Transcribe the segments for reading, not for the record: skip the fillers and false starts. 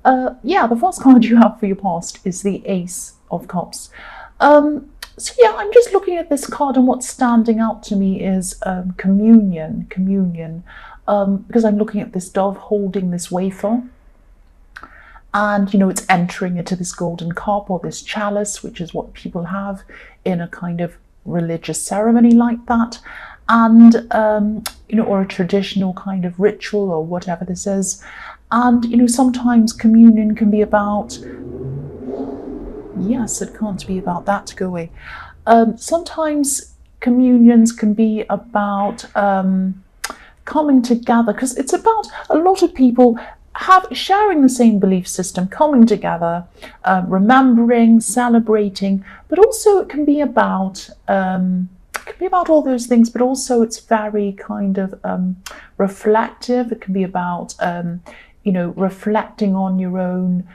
Yeah, the first card you have for your past is the Ace of Cups. So yeah, I'm just looking at this card, and what's standing out to me is communion, because I'm looking at this dove holding this wafer, and it's entering into this golden cup or this chalice, which is what people have in a kind of religious ceremony like that, and or a traditional kind of ritual or whatever this is. And sometimes communion can be about, yes, it can't be about that, go away. Sometimes communions can be about coming together, because it's about a lot of people sharing the same belief system, coming together, remembering, celebrating, but also it can be about all those things, but also it's very kind of reflective. It can be about reflecting on your own,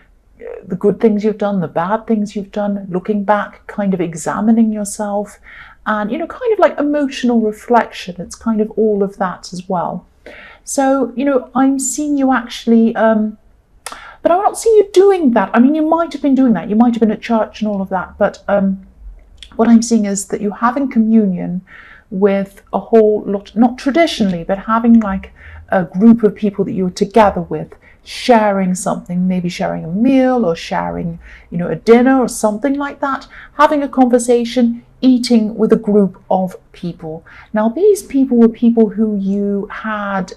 the good things you've done, the bad things you've done, looking back, kind of examining yourself, and kind of like emotional reflection. It's kind of all of that as well. So I'm seeing you actually, but I'm not seeing you doing that. I mean, you might have been doing that, you might have been at church and all of that, but what I'm seeing is that you're having communion with a whole lot, not traditionally, but having like a group of people that you're together with, sharing something, maybe sharing a meal or sharing, a dinner or something like that, having a conversation, eating with a group of people. Now, these people were people who you had,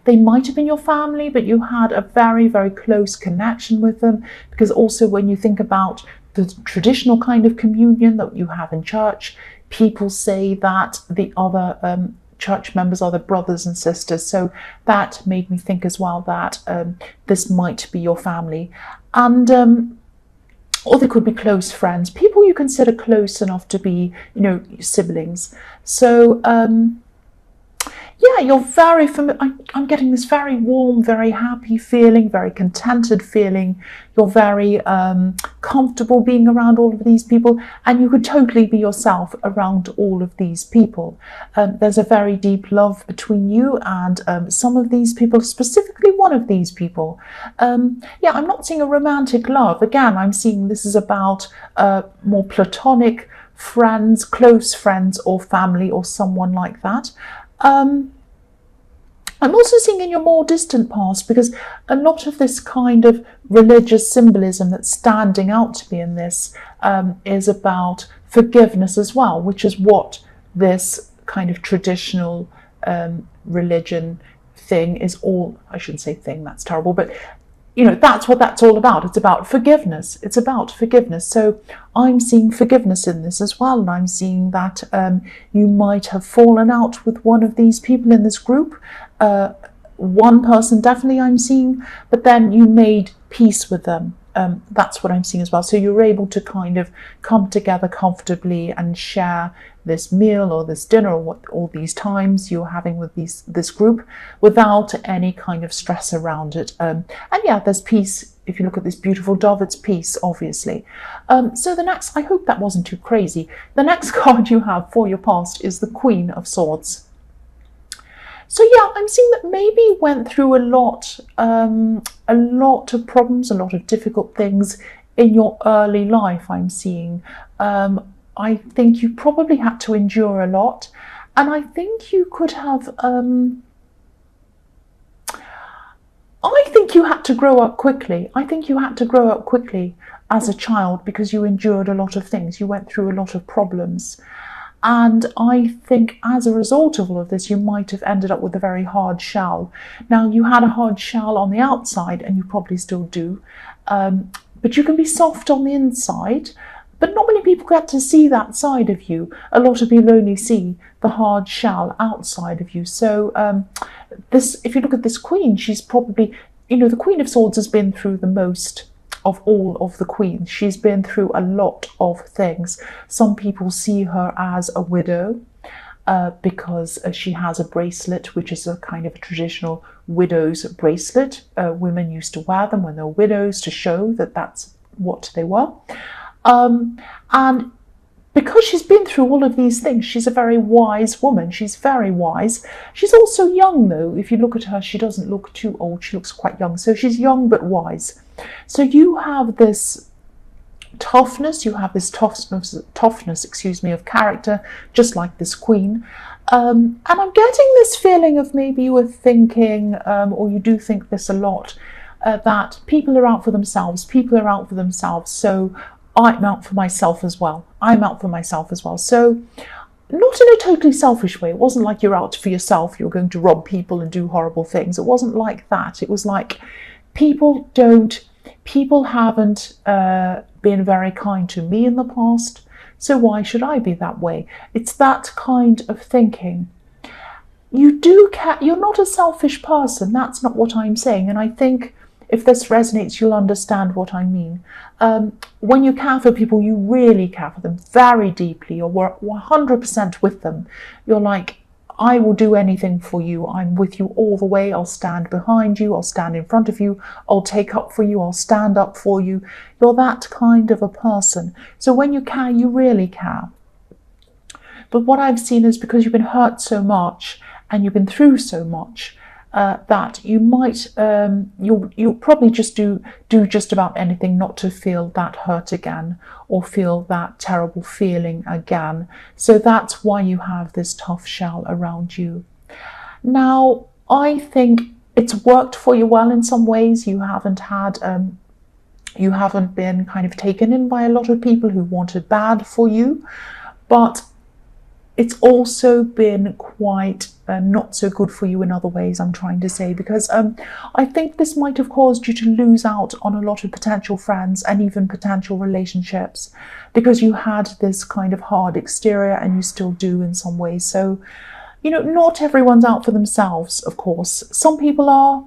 they might have been your family, but you had a very, very close connection with them, because also when you think about the traditional kind of communion that you have in church, people say that the other church members are the brothers and sisters. So that made me think as well that this might be your family. And or they could be close friends, people you consider close enough to be, siblings. So yeah, you're very familiar. I'm getting this very warm, very happy feeling, very contented feeling. You're very comfortable being around all of these people, and you could totally be yourself around all of these people. There's a very deep love between you and some of these people, specifically one of these people. Yeah, I'm not seeing a romantic love. Again, I'm seeing this is about more platonic friends, close friends or family or someone like that. I'm also seeing in your more distant past, because a lot of this kind of religious symbolism that's standing out to me in this is about forgiveness as well, which is what this kind of traditional religion thing is all. I shouldn't say thing, that's terrible, but that's what that's all about. It's about forgiveness. It's about forgiveness. So I'm seeing forgiveness in this as well. And I'm seeing that you might have fallen out with one of these people in this group. One person definitely I'm seeing, but then you made peace with them. That's what I'm seeing as well. So you're able to kind of come together comfortably and share this meal or this dinner or what all these times you're having with this group without any kind of stress around it. And yeah, there's peace. If you look at this beautiful dove, it's peace, obviously. So the next, I hope that wasn't too crazy. The next card you have for your past is the Queen of Swords. So yeah, I'm seeing that maybe you went through a lot of problems, a lot of difficult things in your early life. I'm seeing. I think you probably had to endure a lot, and I think you could have. I think you had to grow up quickly. I think you had to grow up quickly as a child because you endured a lot of things. You went through a lot of problems. And I think as a result of all of this, you might have ended up with a very hard shell. Now, you had a hard shell on the outside, and you probably still do, but you can be soft on the inside. But not many people get to see that side of you. A lot of people only see the hard shell outside of you. So if you look at this queen, she's probably, the Queen of Swords has been through the most of all of the queens. She's been through a lot of things. Some people see her as a widow because she has a bracelet, which is a kind of a traditional widow's bracelet. Women used to wear them when they were widows to show that that's what they were. because she's been through all of these things, she's a very wise woman. She's very wise. She's also young, though. If you look at her, she doesn't look too old. She looks quite young. So she's young but wise. So you have this toughness. You have this toughness, of character, just like this queen. And I'm getting this feeling of maybe you were thinking, or you do think this a lot, that people are out for themselves. People are out for themselves. So I'm out for myself as well. I'm out for myself as well. So not in a totally selfish way. It wasn't like you're out for yourself. You're going to rob people and do horrible things. It wasn't like that. It was like people haven't been very kind to me in the past. So why should I be that way? It's that kind of thinking. You do care. You're not a selfish person. That's not what I'm saying. And I think if this resonates, you'll understand what I mean. When you care for people, you really care for them very deeply. You're 100% with them. You're like, I will do anything for you. I'm with you all the way. I'll stand behind you. I'll stand in front of you. I'll take up for you. I'll stand up for you. You're that kind of a person. So when you care, you really care. But what I've seen is because you've been hurt so much and you've been through so much, that you might, you'll probably just do just about anything not to feel that hurt again or feel that terrible feeling again. So that's why you have this tough shell around you. Now, I think it's worked for you well in some ways. You haven't been kind of taken in by a lot of people who wanted bad for you, but it's also been quite not so good for you in other ways, I'm trying to say, because I think this might have caused you to lose out on a lot of potential friends and even potential relationships, because you had this kind of hard exterior, and you still do in some ways. So, you know, not everyone's out for themselves, of course. Some people are,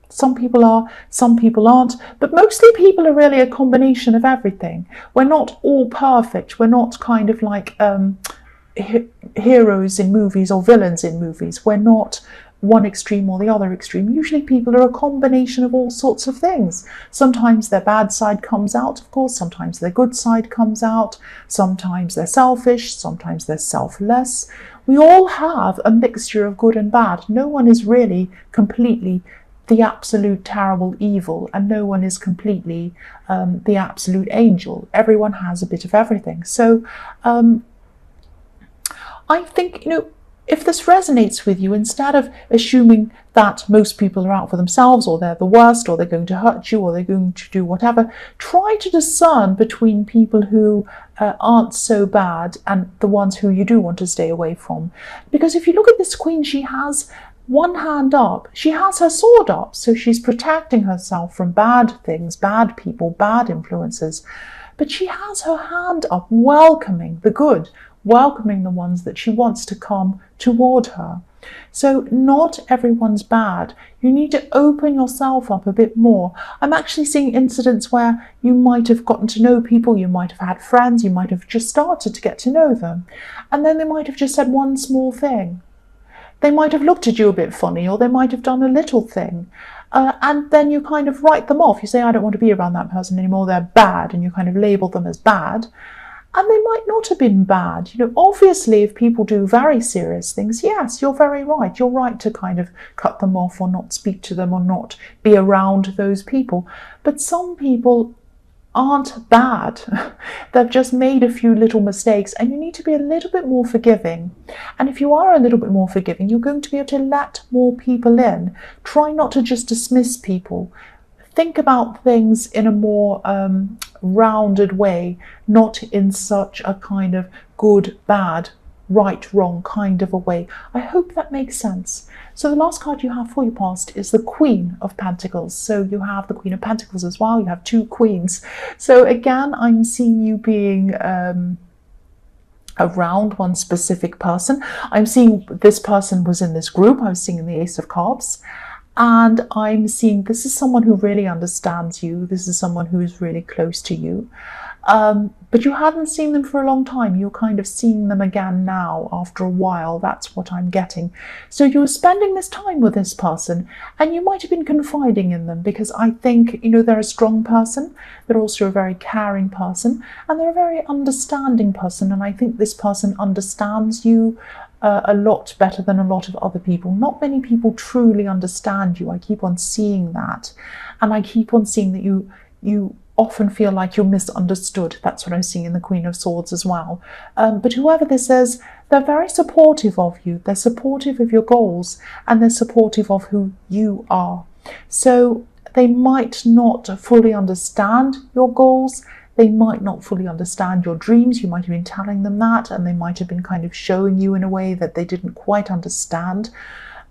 some people aren't, but mostly people are really a combination of everything. We're not all perfect. We're not kind of like heroes in movies or villains in movies. We're not one extreme or the other extreme. Usually people are a combination of all sorts of things. Sometimes their bad side comes out, of course. Sometimes their good side comes out. Sometimes they're selfish. Sometimes they're selfless. We all have a mixture of good and bad. No one is really completely the absolute terrible evil, and no one is completely the absolute angel. Everyone has a bit of everything. So I think, you know, if this resonates with you, instead of assuming that most people are out for themselves, or they're the worst, or they're going to hurt you, or they're going to do whatever, try to discern between people who aren't so bad and the ones who you do want to stay away from. Because if you look at this queen, she has one hand up. She has her sword up, so she's protecting herself from bad things, bad people, bad influences. But she has her hand up, welcoming the good, welcoming the ones that she wants to come toward her. So not everyone's bad. You need to open yourself up a bit more. I'm actually seeing incidents where you might have gotten to know people, you might have had friends, you might have just started to get to know them, and then they might have just said one small thing. They might have looked at you a bit funny, or they might have done a little thing. And then you kind of write them off. You say, I don't want to be around that person anymore, they're bad, and you kind of label them as bad. And they might not have been bad. You know, obviously, if people do very serious things, yes, you're very right. You're right to kind of cut them off, or not speak to them, or not be around those people. But some people aren't bad. They've just made a few little mistakes, and you need to be a little bit more forgiving. And if you are a little bit more forgiving, you're going to be able to let more people in. Try not to just dismiss people. Think about things in a more rounded way, not in such a kind of good, bad, right, wrong kind of a way. I hope that makes sense. So the last card you have for your past is the Queen of Pentacles. So you have the Queen of Pentacles as well. You have two queens. So again, I'm seeing you being around one specific person. I'm seeing this person was in this group. I was seeing the Ace of Cups. And I'm seeing this is someone who really understands you. This is someone who is really close to you. but you hadn't seen them for a long time. You're kind of seeing them again now after a while. That's what I'm getting. So you were spending this time with this person, and you might have been confiding in them, because I think, they're a strong person. They're also a very caring person, and they're a very understanding person. And I think this person understands you a lot better than a lot of other people. Not many people truly understand you. I keep on seeing that. And I keep on seeing that you often feel like you're misunderstood. That's what I'm seeing in the Queen of Swords as well. But whoever this is, they're very supportive of you. They're supportive of your goals, and they're supportive of who you are. So they might not fully understand your goals. They might not fully understand your dreams. You might have been telling them that, and they might have been kind of showing you in a way that they didn't quite understand.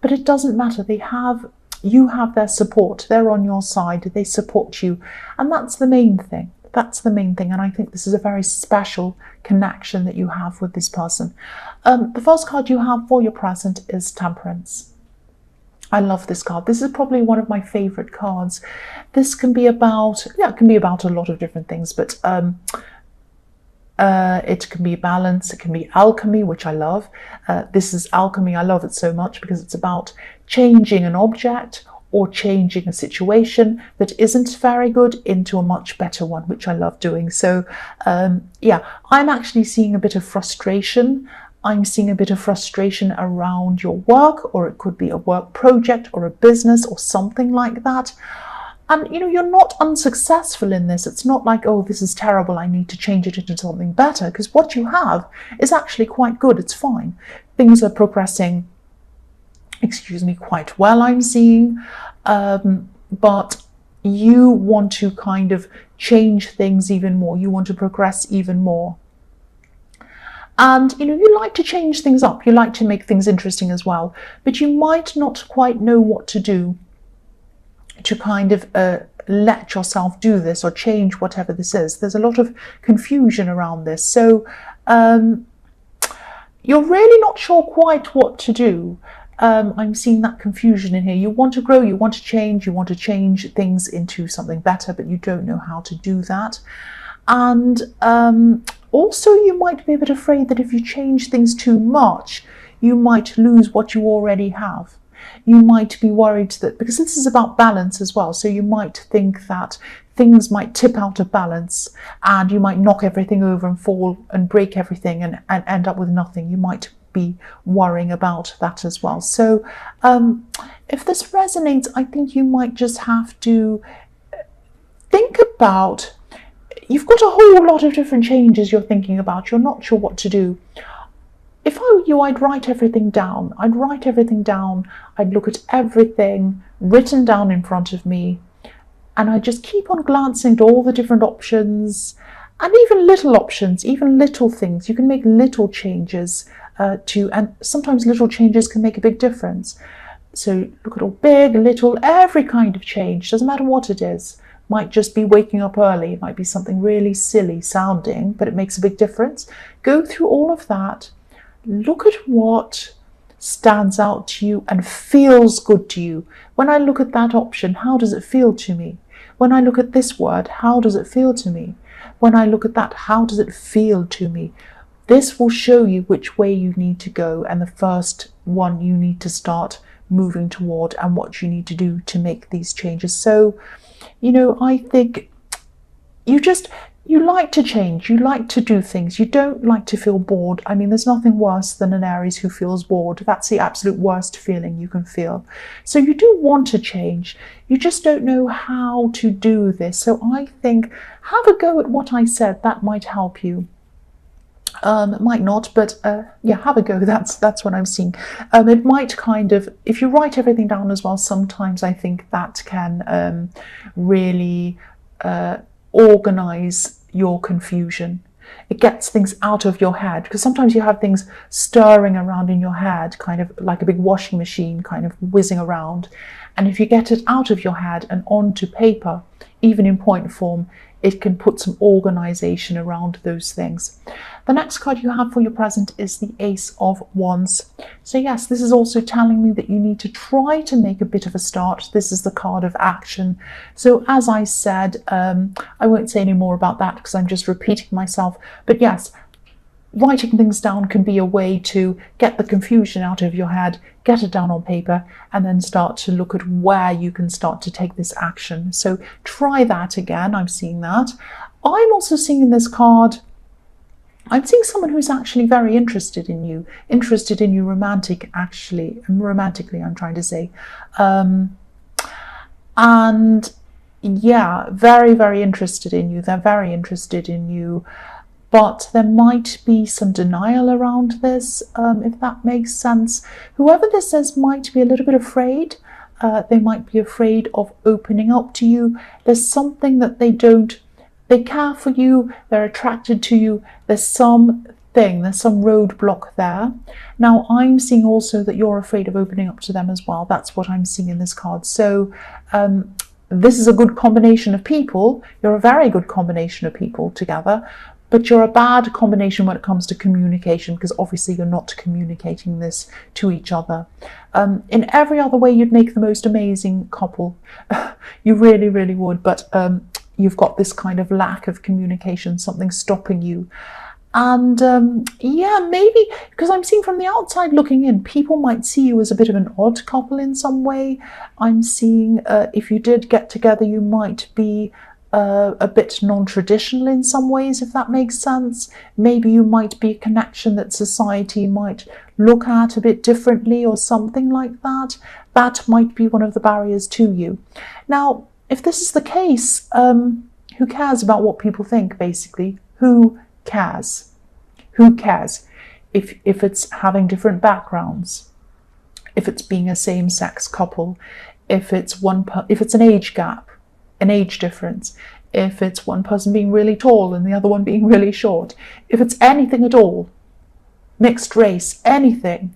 But it doesn't matter. You have their support. They're on your side. They support you. And that's the main thing. That's the main thing. And I think this is a very special connection that you have with this person. The first card you have for your present is Temperance. I love this card. This is probably one of my favorite cards. This can be about, it can be about a lot of different things, but it can be balance, it can be alchemy, which I love. This is alchemy. I love it so much because it's about changing an object or changing a situation that isn't very good into a much better one, which I love doing. So I'm actually seeing a bit of frustration. I'm seeing a bit of frustration around your work, or it could be a work project or a business or something like that. And, you're not unsuccessful in this. It's not like, oh, this is terrible, I need to change it into something better, because what you have is actually quite good. It's fine. Things are progressing, quite well, I'm seeing. But you want to kind of change things even more. You want to progress even more. And, you like to change things up. You like to make things interesting as well. But you might not quite know what to do to kind of let yourself do this or change whatever this is. There's a lot of confusion around this. So you're really not sure quite what to do. I'm seeing that confusion in here. You want to grow, you want to change things into something better, but you don't know how to do that. And also you might be a bit afraid that if you change things too much, you might lose what you already have. You might be worried that, because this is about balance as well, so you might think that things might tip out of balance and you might knock everything over and fall and break everything and end up with nothing. You might be worrying about that as well. So if this resonates, I think you might just have to think about, you've got a whole lot of different changes you're thinking about. You're not sure what to do. If I were you, I'd write everything down. I'd look at everything written down in front of me, and I'd just keep on glancing at all the different options, and even little options, even little things. You can make little changes and sometimes little changes can make a big difference. So look at all big, little, every kind of change, doesn't matter what it is. Might just be waking up early, it might be something really silly sounding, but it makes a big difference. Go through all of that. Look at what stands out to you and feels good to you. When I look at that option, how does it feel to me? When I look at this word, how does it feel to me? When I look at that, how does it feel to me? This will show you which way you need to go and the first one you need to start moving toward and what you need to do to make these changes. So, I think you like to change, you like to do things, you don't like to feel bored. I mean, there's nothing worse than an Aries who feels bored. That's the absolute worst feeling you can feel. So you do want to change, you just don't know how to do this. So I think have a go at what I said, that might help you. It might not, but have a go. That's what I'm seeing. It might kind of, if you write everything down as well, sometimes I think that can really organize your confusion. It gets things out of your head, because sometimes you have things stirring around in your head, kind of like a big washing machine kind of whizzing around. And if you get it out of your head and onto paper, even in point form, it can put some organization around those things. The next card you have for your present is the Ace of Wands. So yes, this is also telling me that you need to try to make a bit of a start. This is the card of action. So as I said, I won't say any more about that because I'm just repeating myself. But yes, writing things down can be a way to get the confusion out of your head, get it down on paper, and then start to look at where you can start to take this action. So try that again. I'm seeing that. I'm also seeing in this card, I'm seeing someone who's actually very interested in you romantically, I'm trying to say. And yeah, very, very interested in you. They're very interested in you. But there might be some denial around this, if that makes sense. Whoever this is might be a little bit afraid. They might be afraid of opening up to you. There's something that they care for you, they're attracted to you. There's some roadblock there. Now, I'm seeing also that you're afraid of opening up to them as well. That's what I'm seeing in this card. So this is a good combination of people. You're a very good combination of people together. But you're a bad combination when it comes to communication, because obviously you're not communicating this to each other. In every other way, you'd make the most amazing couple. You really, really would. But you've got this kind of lack of communication, something stopping you. And yeah, maybe because I'm seeing from the outside looking in, people might see you as a bit of an odd couple in some way. I'm seeing if you did get together, you might be a bit non-traditional in some ways, if that makes sense. Maybe you might be a connection that society might look at a bit differently or something like that. That might be one of the barriers to you. Now, if this is the case, who cares about what people think, basically? Who cares? Who cares? If it's having different backgrounds, if it's being a same-sex couple, if it's an age gap, an age difference, if it's one person being really tall and the other one being really short, if it's anything at all, mixed race, anything,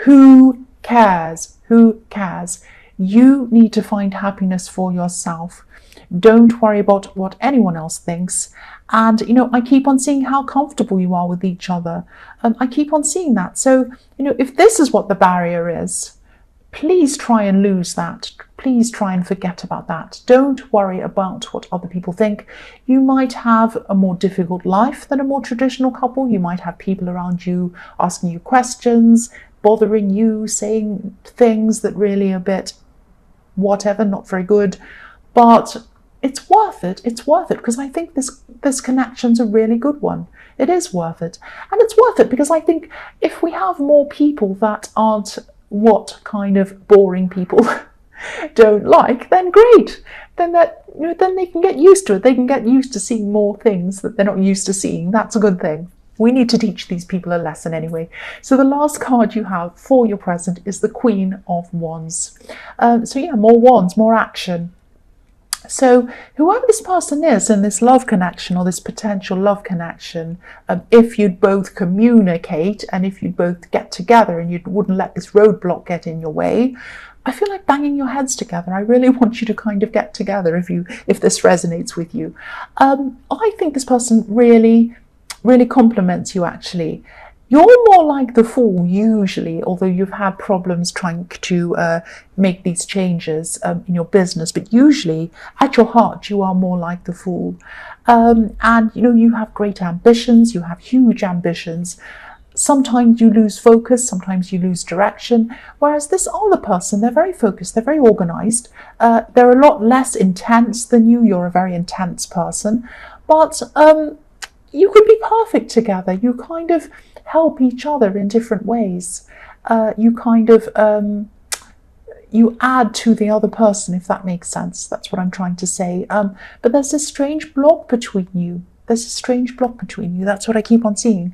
who cares? Who cares? You need to find happiness for yourself. Don't worry about what anyone else thinks. And, I keep on seeing how comfortable you are with each other. I keep on seeing that. So, if this is what the barrier is, please try and lose that. Please try and forget about that. Don't worry about what other people think. You might have a more difficult life than a more traditional couple. You might have people around you asking you questions, bothering you, saying things that really are a bit whatever, not very good. But it's worth it. It's worth it because I think this connection's a really good one. It is worth it. And it's worth it because I think if we have more people that aren't what kind of boring people don't like, then great. Then they can get used to it. They can get used to seeing more things that they're not used to seeing. That's a good thing. We need to teach these people a lesson anyway. So the last card you have for your present is the Queen of Wands. So yeah, more wands, more action. So whoever this person is in this love connection or this potential love connection, if you'd both communicate and if you'd both get together and you wouldn't let this roadblock get in your way, I feel like banging your heads together. I really want you to kind of get together if this resonates with you. I think this person really, really compliments you actually. You're more like the Fool usually, although you've had problems trying to make these changes in your business. But usually, at your heart, you are more like the Fool. And, you have great ambitions. You have huge ambitions. Sometimes you lose focus. Sometimes you lose direction. Whereas this other person, they're very focused. They're very organized. They're a lot less intense than you. You're a very intense person. But you could be perfect together. You kind of help each other in different ways. You kind of you add to the other person, if that makes sense. That's what I'm trying to say. But there's this strange block between you. There's a strange block between you. That's what I keep on seeing.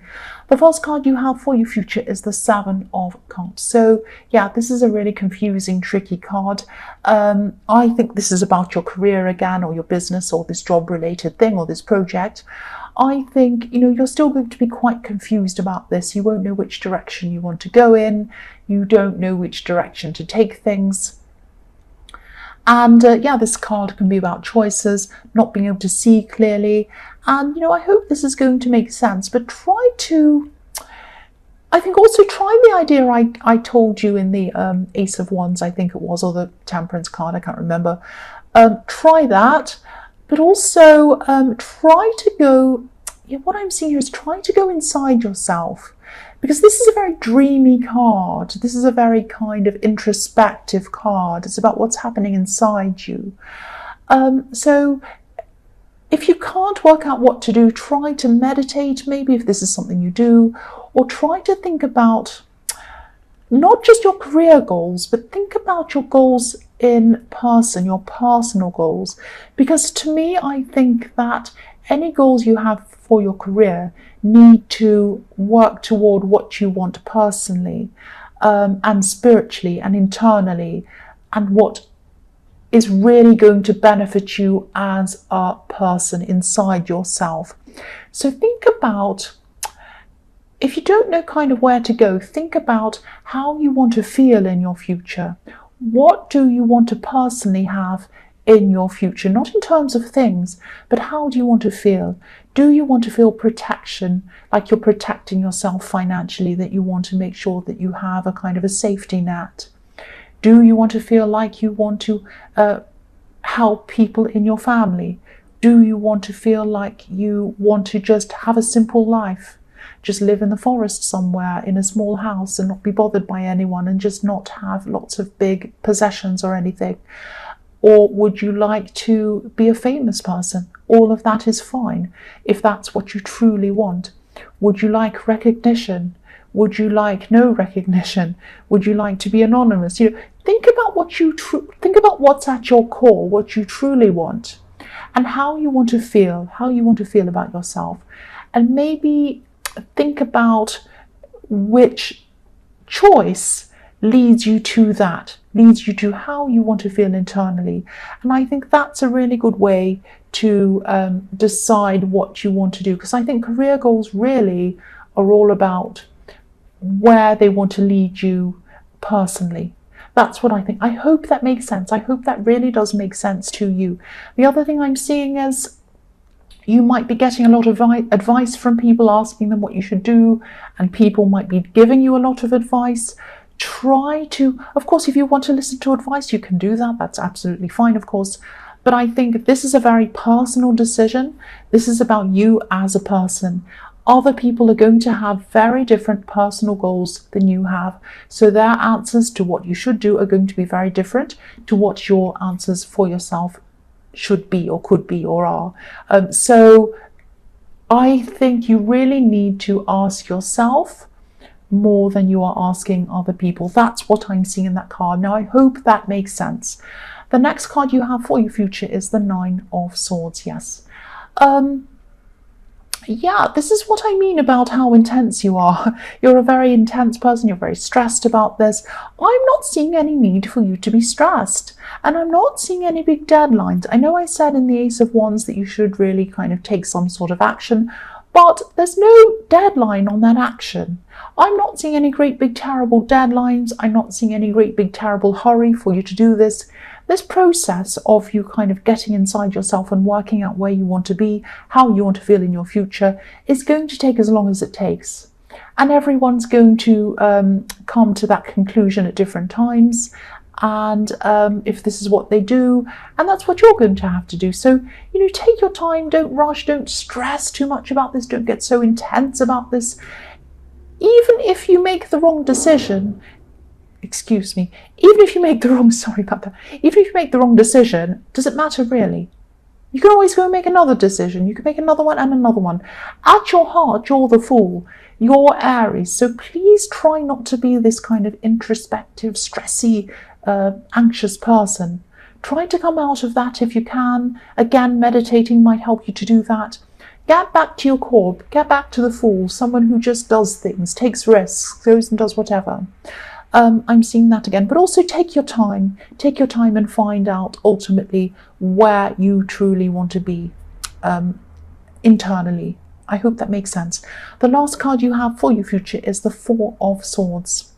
The first card you have for your future is the Seven of Cups. So yeah, this is a really confusing, tricky card. I think this is about your career again, or your business, or this job-related thing, or this project. I think, you're still going to be quite confused about this. You won't know which direction you want to go in. You don't know which direction to take things. And yeah, this card can be about choices, not being able to see clearly. And, you know, I hope this is going to make sense, but I think also try the idea I told you in the Ace of Wands, I think it was, or the Temperance card, I can't remember. Try that, but also try to go, yeah, what I'm seeing here is try to go inside yourself, because this is a very dreamy card. This is a very kind of introspective card. It's about what's happening inside you. So if you can't work out what to do, try to meditate, maybe if this is something you do, or try to think about not just your career goals, but think about your goals in person, your personal goals. Because to me, I think that any goals you have for your career need to work toward what you want personally, and spiritually and internally, and what is really going to benefit you as a person inside yourself. So think about, if you don't know kind of where to go, think about how you want to feel in your future. What do you want to personally have in your future? Not in terms of things, but how do you want to feel? Do you want to feel protection, like you're protecting yourself financially, that you want to make sure that you have a kind of a safety net? Do you want to feel like you want to help people in your family? Do you want to feel like you want to just have a simple life? Just live in the forest somewhere in a small house and not be bothered by anyone, and just not have lots of big possessions or anything? Or would you like to be a famous person? All of that is fine if that's what you truly want. Would you like recognition? Would you like no recognition? Would you like to be anonymous? You know, think about what's at your core, what you truly want, and how you want to feel about yourself. And maybe think about which choice leads you to that, leads you to how you want to feel internally. And I think that's a really good way to decide what you want to do, because I think career goals really are all about where they want to lead you personally. That's what I think. I hope that makes sense. I hope that really does make sense to you. The other thing I'm seeing is you might be getting a lot of advice from people, asking them what you should do, and people might be giving you a lot of advice. Try to, of course, if you want to listen to advice, you can do that. That's absolutely fine, of course. But I think this is a very personal decision. This is about you as a person. Other people are going to have very different personal goals than you have. So their answers to what you should do are going to be very different to what your answers for yourself should be or could be or are. So I think you really need to ask yourself more than you are asking other people. That's what I'm seeing in that card. Now, I hope that makes sense. The next card you have for your future is the Nine of Swords. Yes. Yeah, this is what I mean about how intense you are. You're a very intense person. You're very stressed about this. I'm not seeing any need for you to be stressed. And I'm not seeing any big deadlines. I know I said in the Ace of Wands that you should really kind of take some sort of action, but there's no deadline on that action. I'm not seeing any great big terrible deadlines. I'm not seeing any great big terrible hurry for you to do this. This process of you kind of getting inside yourself and working out where you want to be, how you want to feel in your future, is going to take as long as it takes. And everyone's going to come to that conclusion at different times. And if this is what they do, and that's what you're going to have to do. So, you know, take your time, don't rush, don't stress too much about this, don't get so intense about this. Even if you make the wrong decision, even if you make the wrong, even if you make the wrong decision, does it matter really? You can always go and make another decision. You can make another one and another one. At your heart, you're the Fool. You're Aries. So please try not to be this kind of introspective, stressy, anxious person. Try to come out of that if you can. Again, meditating might help you to do that. Get back to your core. Get back to the Fool, someone who just does things, takes risks, goes and does whatever. I'm seeing that again, but also take your time and find out ultimately where you truly want to be internally. I hope that makes sense. The last card you have for your future is the Four of Swords.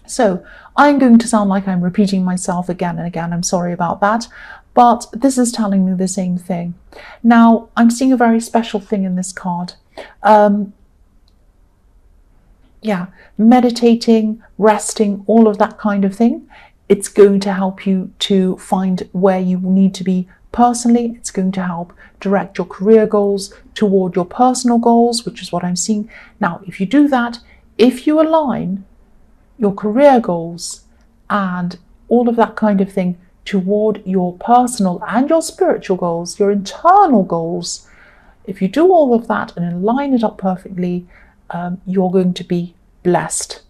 So I'm going to sound like I'm repeating myself again and again. I'm sorry about that. But this is telling me the same thing. Now, I'm seeing a very special thing in this card. Meditating, resting, all of that kind of thing. It's going to help you to find where you need to be personally. It's going to help direct your career goals toward your personal goals, which is what I'm seeing. Now, if you do that, if you align your career goals and all of that kind of thing toward your personal and your spiritual goals, your internal goals, if you do all of that and line it up perfectly, you're going to be blessed.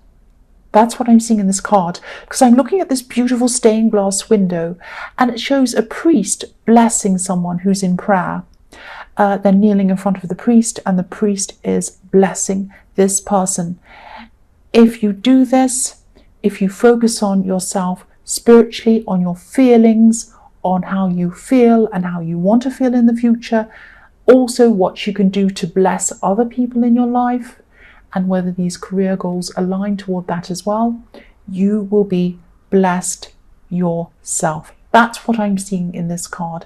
That's what I'm seeing in this card, because I'm looking at this beautiful stained glass window and it shows a priest blessing someone who's in prayer. They're kneeling in front of the priest and the priest is blessing this person. If you do this, if you focus on yourself spiritually, on your feelings, on how you feel and how you want to feel in the future, also what you can do to bless other people in your life, and whether these career goals align toward that as well, you will be blessed yourself. That's what I'm seeing in this card.